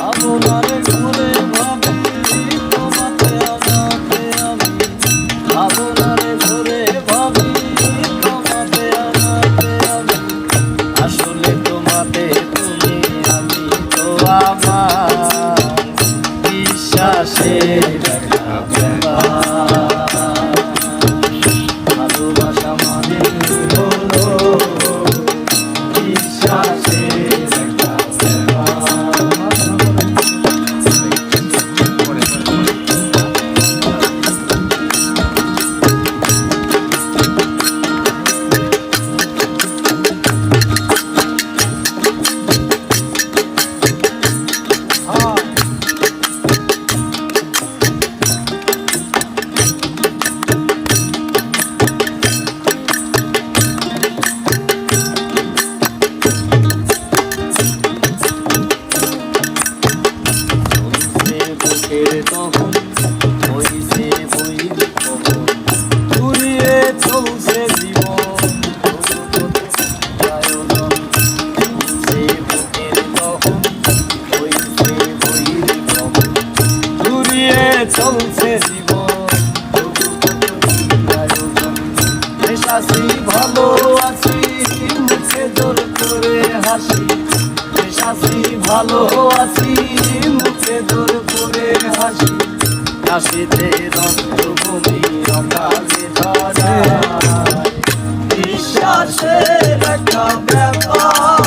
আপনারে ঘুরে ভাবি তোমাতে আমাতে আমি, আপনারে ঘুরে ভাবি তোমাতে আমাতে আমি, আসলে তোমাতে তুমি আমি তো আমার বিশ্বাসের ভালোবাসা মানে হলো বিশ্বাসের তখন হইছে বইর খবর, ঘুরিয়ে চলছে জীবন আয়োজন, চলছে বুকের তখন হইছে বইর খবর, ঘুরিয়ে চলছে জীবন আয়োজন, বেশ আছি ভালো আছি মুখে জোর করে হাসি, বেশ আছি ভালো আছি মুখে জোর করে হাসি, হাসিতে রক্তভূমি অকালে ধরা বিশ্বাসের একটা ব্যাপার।